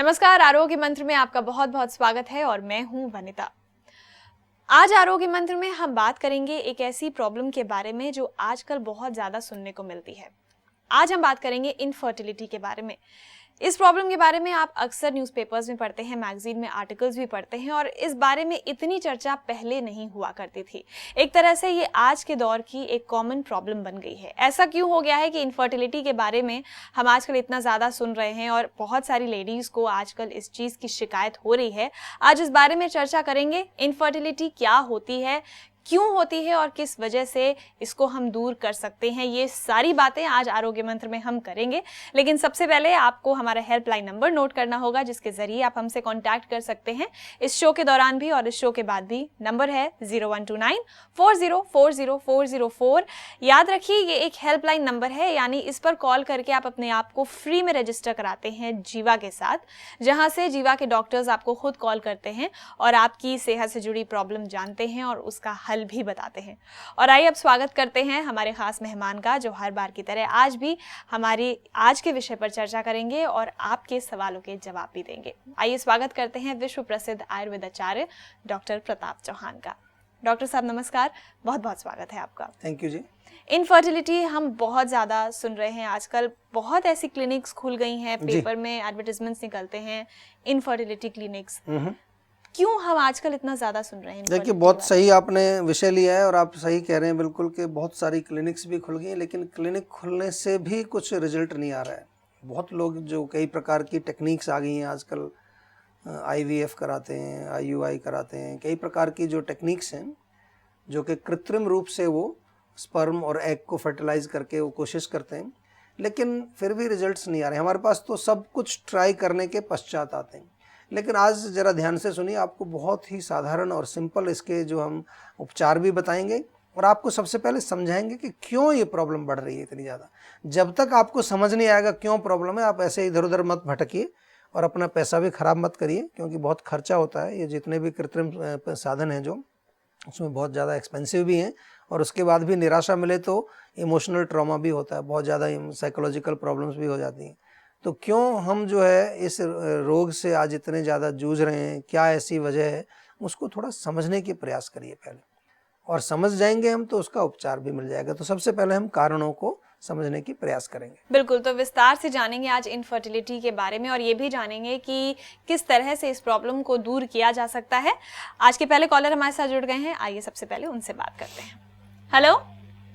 नमस्कार, आरोग्य मंत्र में आपका बहुत बहुत स्वागत है और मैं हूं वनिता। आज आरोग्य मंत्र में हम बात करेंगे एक ऐसी प्रॉब्लम के बारे में जो आजकल बहुत ज़्यादा सुनने को मिलती है। आज हम बात करेंगे इनफर्टिलिटी के बारे में। इस प्रॉब्लम के बारे में आप अक्सर न्यूज़पेपर्स में पढ़ते हैं, मैगजीन में आर्टिकल्स भी पढ़ते हैं और इस बारे में इतनी चर्चा पहले नहीं हुआ करती थी। एक तरह से ये आज के दौर की एक कॉमन प्रॉब्लम बन गई है। ऐसा क्यों हो गया है कि इनफर्टिलिटी के बारे में हम आजकल इतना ज़्यादा सुन रहे हैं और बहुत सारी लेडीज़ को आजकल इस चीज़ की शिकायत हो रही है। आज इस बारे में चर्चा करेंगे, इनफर्टिलिटी क्या होती है, क्यों होती है और किस वजह से इसको हम दूर कर सकते हैं। ये सारी बातें आज आरोग्य मंत्र में हम करेंगे। लेकिन सबसे पहले आपको हमारा हेल्पलाइन नंबर नोट करना होगा जिसके जरिए आप हमसे कांटेक्ट कर सकते हैं इस शो के दौरान भी और इस शो के बाद भी। नंबर है 0129404004। याद रखिए, ये एक हेल्पलाइन नंबर है, यानी इस पर कॉल करके आप अपने आप को फ्री में रजिस्टर कराते हैं जीवा के साथ, जहां से जीवा के डॉक्टर्स आपको खुद कॉल करते हैं और आपकी सेहत से जुड़ी प्रॉब्लम जानते हैं और उसका हल भी बताते हैं। और आइए अब स्वागत करते हैं हमारे खास मेहमान का, जो हर बार की तरह आज भी हमारी आज के विषय पर चर्चा करेंगे और आपके सवालों के जवाब भी देंगे। आइए स्वागत करते हैं विश्व प्रसिद्ध आयुर्वेद आचार्य डॉक्टर प्रताप चौहान का। डॉक्टर साहब नमस्कार, बहुत बहुत स्वागत है आपका। Thank you ji. इनफर्टिलिटी हम बहुत ज़्यादा सुन रहे हैं आजकल, बहुत ऐसी क्लिनिक्स खुल गई हैं, पेपर में एडवर्टाइजमेंट्स निकलते हैं, इनफर्टिलिटी क्लिनिक्स। क्यों हम आजकल इतना ज़्यादा सुन रहे हैं? देखिए, बहुत सही आपने विषय लिया है और आप सही कह रहे हैं बिल्कुल कि बहुत सारी क्लिनिक्स भी खुल गई हैं, लेकिन क्लिनिक खुलने से भी कुछ रिजल्ट नहीं आ रहा है। बहुत लोग जो कई प्रकार की टेक्निक्स आ गई हैं आजकल, IVF कराते हैं, IUI कराते हैं, कई प्रकार की जो टेक्निक्स हैं जो कि कृत्रिम रूप से वो स्पर्म और एग को फर्टिलाइज करके वो कोशिश करते हैं, लेकिन फिर भी रिजल्ट्स नहीं आ रहे। हमारे पास तो सब कुछ ट्राई करने के पश्चात आते हैं। लेकिन आज ज़रा ध्यान से सुनिए, आपको बहुत ही साधारण और सिंपल इसके जो हम उपचार भी बताएंगे और आपको सबसे पहले समझाएंगे कि क्यों ये प्रॉब्लम बढ़ रही है इतनी ज़्यादा। जब तक आपको समझ नहीं आएगा क्यों प्रॉब्लम है, आप ऐसे इधर उधर मत भटकिए और अपना पैसा भी ख़राब मत करिए, क्योंकि बहुत खर्चा होता है। ये जितने भी कृत्रिम साधन हैं जो, उसमें बहुत ज़्यादा एक्सपेंसिव भी हैं और उसके बाद भी निराशा मिले तो इमोशनल ट्रॉमा भी होता है, बहुत ज़्यादा साइकोलॉजिकल प्रॉब्लम्स भी हो जाती हैं। तो क्यों हम जो है इस रोग से आज इतने ज़्यादा जूझ रहे हैं, क्या ऐसी वजह है, उसको थोड़ा समझने की प्रयास करिए पहले, और समझ जाएंगे हम तो उसका उपचार भी मिल जाएगा। तो सबसे पहले हम कारणों को समझने की प्रयास करेंगे। बिल्कुल, तो विस्तार से जानेंगे आज इनफर्टिलिटी के बारे में और ये भी जानेंगे कि किस तरह से इस प्रॉब्लम को दूर किया जा सकता है। आज के पहले कॉलर हमारे साथ जुड़ गए हैं, आइए सबसे पहले उनसे बात करते हैं। हेलो।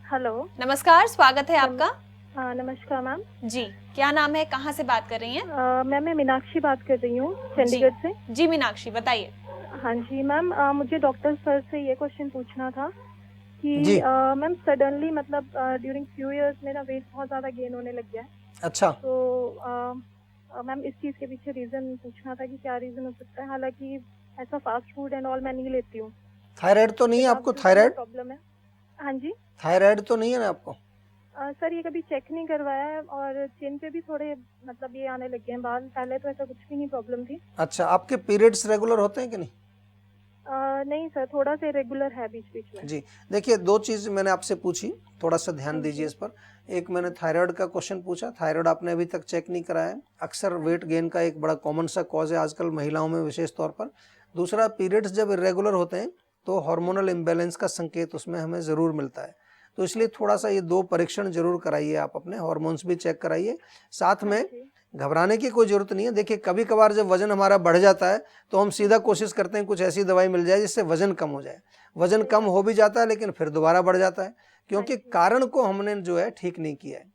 हेलो, नमस्कार, स्वागत है आपका। नमस्कार मैम जी, क्या नाम है, कहाँ से बात कर रही हैं? मैम मैं मीनाक्षी बात कर रही हूँ चंडीगढ़ से। जी मीनाक्षी, बताइए। हाँ जी मैम, मुझे डॉक्टर सर से ये क्वेश्चन पूछना था कि मैम सडनली मतलब ड्यूरिंग फ्यू इयर्स मेरा वेट बहुत ज़्यादा गेन होने लग गया है। अच्छा। तो मैम इस चीज़ के पीछे रीज़न पूछना था कि क्या रीज़न हो सकता है। हालांकि ऐसा फास्ट फूड एंड ऑल मैं नहीं लेती हूँ। थायराइड तो नहीं है आपको? थायराइड प्रॉब्लम है? हाँ जी। थायराइड तो नहीं है ना आपको? सर ये कभी चेक नहीं करवाया है और चिन पे भी थोड़े मतलब ये आने लगे हैं बाल। पहले तो ऐसा कुछ भी नहीं प्रॉब्लम थी। अच्छा, आपके पीरियड्स रेगुलर होते हैं कि नहीं? नहीं सर, थोड़ा सा रेगुलर है बीच बीच में। जी, देखिए, दो चीज़ मैंने आपसे पूछी, थोड़ा सा ध्यान दीजिए इस पर। एक मैंने थायराइड का क्वेश्चन पूछा, थायराइड आपने अभी तक चेक नहीं कराया है। अक्सर वेट गेन का एक बड़ा कॉमन सा कॉज है आजकल महिलाओं में विशेष तौर पर। दूसरा, पीरियड्स जब इरेगुलर होते हैं तो हार्मोनल इम्बैलेंस का संकेत उसमें हमें ज़रूर मिलता है। तो इसलिए थोड़ा सा ये दो परीक्षण जरूर कराइए, आप अपने हार्मोन्स भी चेक कराइए। साथ में घबराने की कोई ज़रूरत नहीं है। देखिए, कभी कभार जब वज़न हमारा बढ़ जाता है तो हम सीधा कोशिश करते हैं कुछ ऐसी दवाई मिल जाए जिससे वज़न कम हो जाए। वज़न कम हो भी जाता है लेकिन फिर दोबारा बढ़ जाता है, क्योंकि कारण को हमने जो है ठीक नहीं किया है।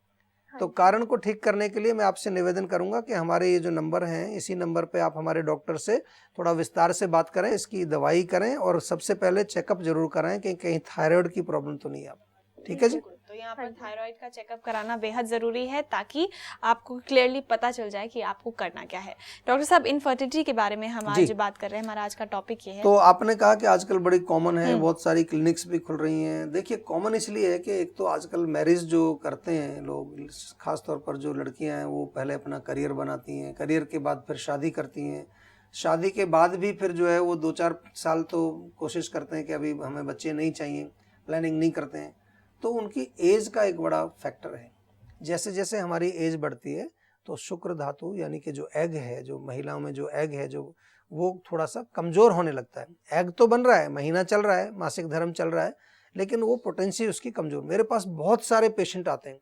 तो कारण को ठीक करने के लिए मैं आपसे निवेदन करूंगा कि हमारे ये जो नंबर हैं, इसी नंबर पे आप हमारे डॉक्टर से थोड़ा विस्तार से बात करें, इसकी दवाई करें और सबसे पहले चेकअप जरूर कराएं कि कहीं थायराइड की प्रॉब्लम तो नहीं है आप। ठीक है जी। तो यहाँ पर थायराइड का चेकअप कराना बेहद जरूरी है ताकि आपको क्लियरली पता चल जाए कि आपको करना क्या है। डॉक्टर साहब, इनफर्टिलिटी के बारे में हम आज बात कर रहे हैं, हमारा आज का टॉपिक ये है। तो आपने कहा कि आजकल बड़ी कॉमन है, बहुत सारी क्लिनिक्स भी खुल रही हैं। देखिए, कॉमन इसलिए है कि एक तो आजकल मैरिज जो करते हैं लोग, खास तौर पर जो लड़कियां हैं, वो पहले अपना करियर बनाती हैं, करियर के बाद फिर शादी करती हैं। शादी के बाद भी फिर जो है वो 2-4 साल तो कोशिश करते हैं कि अभी हमें बच्चे नहीं चाहिए, प्लानिंग नहीं करते हैं। तो उनकी एज का एक बड़ा फैक्टर है। जैसे जैसे हमारी एज बढ़ती है तो शुक्र धातु यानी कि जो एग है, जो महिलाओं में जो एग है, जो वो थोड़ा सा कमज़ोर होने लगता है। एग तो बन रहा है, महीना चल रहा है, मासिक धर्म चल रहा है, लेकिन वो पोटेंसी उसकी कमज़ोर। मेरे पास बहुत सारे पेशेंट आते हैं,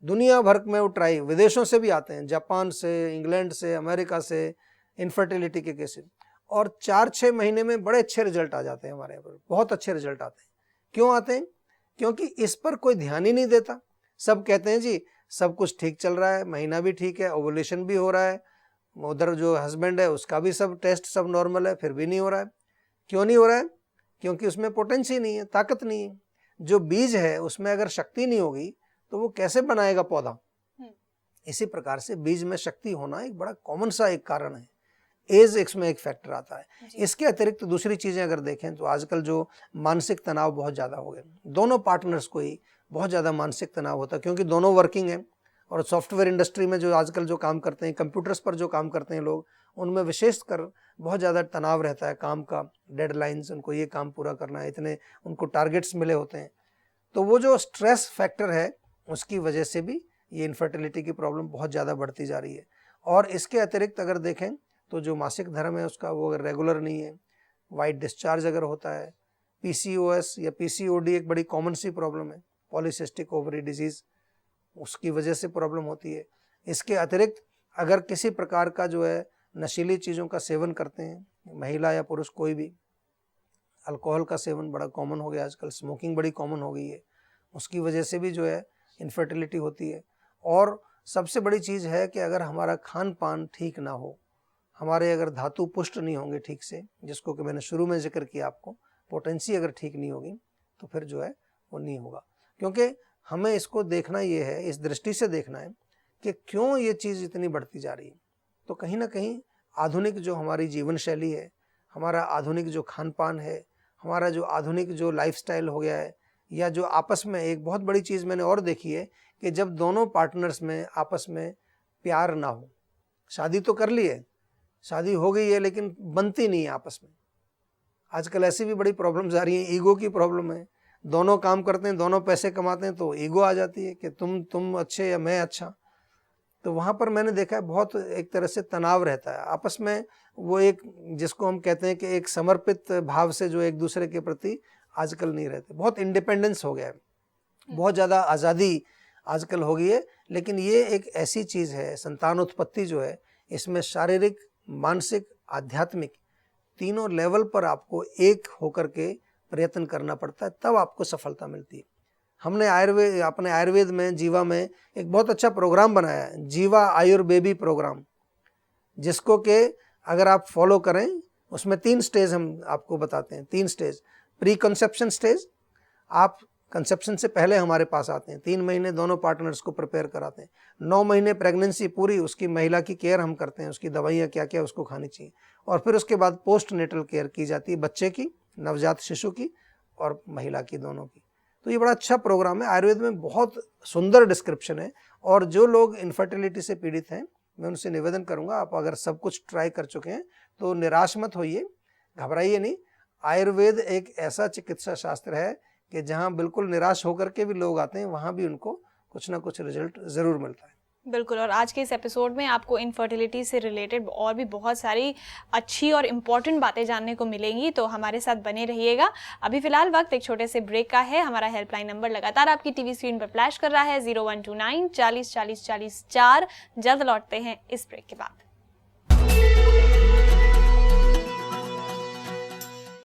दुनिया भर में वो ट्राई, विदेशों से भी आते हैं, जापान से, इंग्लैंड से, अमेरिका से, इनफर्टिलिटी के केसेस, और 4-6 महीने में बड़े अच्छे रिजल्ट आ जाते हैं हमारे यहाँ पर, बहुत अच्छे रिजल्ट आते हैं। क्यों आते हैं? क्योंकि इस पर कोई ध्यान ही नहीं देता। सब कहते हैं जी सब कुछ ठीक चल रहा है, महीना भी ठीक है, ओवुलेशन भी हो रहा है, उधर जो हस्बैंड है उसका भी सब टेस्ट सब नॉर्मल है, फिर भी नहीं हो रहा है। क्यों नहीं हो रहा है? क्योंकि उसमें पोटेंसी नहीं है, ताकत नहीं है। जो बीज है उसमें अगर शक्ति नहीं होगी तो वो कैसे बनाएगा पौधा? इसी प्रकार से बीज में शक्ति होना एक बड़ा कॉमन सा एक कारण है। एज इसमें एक फैक्टर आता है। इसके अतिरिक्त दूसरी चीज़ें अगर देखें तो आजकल जो मानसिक तनाव बहुत ज़्यादा हो गए, दोनों पार्टनर्स को ही बहुत ज़्यादा मानसिक तनाव होता है, क्योंकि दोनों वर्किंग हैं। और सॉफ्टवेयर इंडस्ट्री में जो आजकल जो काम करते हैं, कंप्यूटर्स पर जो काम करते हैं लोग, उनमें विशेषकर बहुत ज़्यादा तनाव रहता है काम का, डेडलाइंस, उनको ये काम पूरा करना है, इतने उनको टारगेट्स मिले होते हैं। तो वो जो स्ट्रेस फैक्टर है उसकी वजह से भी ये इनफर्टिलिटी की प्रॉब्लम बहुत ज़्यादा बढ़ती जा रही है। और इसके अतिरिक्त अगर देखें तो जो मासिक धर्म है उसका वो अगर रेगुलर नहीं है, वाइट डिस्चार्ज अगर होता है, PCOS या PCOD एक बड़ी कॉमन सी प्रॉब्लम है, पॉलीसिस्टिक ओवरी डिजीज़, उसकी वजह से प्रॉब्लम होती है। इसके अतिरिक्त अगर किसी प्रकार का जो है नशीली चीज़ों का सेवन करते हैं, महिला या पुरुष कोई भी, अल्कोहल का सेवन बड़ा कॉमन हो गया आजकल, स्मोकिंग बड़ी कॉमन हो गई है, उसकी वजह से भी जो है इनफर्टिलिटी होती है। और सबसे बड़ी चीज़ है कि अगर हमारा खान पान ठीक ना हो, हमारे अगर धातु पुष्ट नहीं होंगे ठीक से, जिसको कि मैंने शुरू में जिक्र किया आपको, पोटेंसी अगर ठीक नहीं होगी तो फिर जो है वो नहीं होगा। क्योंकि हमें इसको देखना ये है, इस दृष्टि से देखना है कि क्यों ये चीज़ इतनी बढ़ती जा रही है। तो कहीं ना कहीं आधुनिक जो हमारी जीवन शैली है, हमारा आधुनिक जो खान पान है, हमारा जो आधुनिक जो लाइफस्टाइल हो गया है, या जो आपस में एक बहुत बड़ी चीज़ मैंने और देखी है कि जब दोनों पार्टनर्स में आपस में प्यार ना हो, शादी तो कर ली है, शादी हो गई है लेकिन बनती नहीं है आपस में। आजकल ऐसी भी बड़ी प्रॉब्लम्स आ रही हैं, ईगो की प्रॉब्लम है, दोनों काम करते हैं, दोनों पैसे कमाते हैं, तो ईगो आ जाती है कि तुम अच्छे या मैं अच्छा। तो वहाँ पर मैंने देखा है बहुत एक तरह से तनाव रहता है आपस में, वो एक जिसको हम कहते हैं कि एक समर्पित भाव से जो एक दूसरे के प्रति आजकल नहीं रहते, बहुत इंडिपेंडेंस हो गया है, बहुत ज़्यादा आज़ादी आजकल हो गई है। लेकिन ये एक ऐसी चीज़ है, संतान उत्पत्ति जो है, इसमें शारीरिक, मानसिक, आध्यात्मिक तीनों लेवल पर आपको एक होकर के प्रयत्न करना पड़ता है, तब आपको सफलता मिलती है। हमने अपने आयुर्वेद में, जीवा में एक बहुत अच्छा प्रोग्राम बनाया है, जीवा आयुर्बेबी प्रोग्राम, जिसको कि अगर आप फॉलो करें, उसमें 3 स्टेज हम आपको बताते हैं। 3 स्टेज, प्री कंसेप्शन स्टेज, आप कंसेप्शन से पहले हमारे पास आते हैं, 3 महीने दोनों पार्टनर्स को प्रिपेयर कराते हैं, 9 महीने प्रेगनेंसी पूरी, उसकी महिला की केयर हम करते हैं, उसकी दवाइयाँ क्या क्या उसको खानी चाहिए, और फिर उसके बाद पोस्ट नेटल केयर की जाती है, बच्चे की, नवजात शिशु की और महिला की, दोनों की। तो ये बड़ा अच्छा प्रोग्राम है, आयुर्वेद में बहुत सुंदर डिस्क्रिप्शन है। और जो लोग इनफर्टिलिटी से पीड़ित हैं, मैं उनसे निवेदन करूंगा, आप अगर सब कुछ ट्राई कर चुके हैं तो निराश मत होइए, घबराइए नहीं। आयुर्वेद एक ऐसा चिकित्सा शास्त्र है कि जहां बिल्कुल निराश होकर के भी लोग आते हैं, वहां भी उनको कुछ ना कुछ रिजल्ट ज़रूर मिलता है। बिल्कुल। और आज के इस एपिसोड में आपको इनफर्टिलिटी से रिलेटेड और भी बहुत सारी अच्छी और इम्पॉर्टेंट बातें जानने को मिलेंगी, तो हमारे साथ बने रहिएगा। अभी फिलहाल वक्त एक छोटे से ब्रेक का है। हमारा हेल्पलाइन नंबर लगातार आपकी टीवी स्क्रीन पर फ्लैश कर रहा है, 0129 40 40 40 4। जल्द लौटते हैं इस ब्रेक के बाद।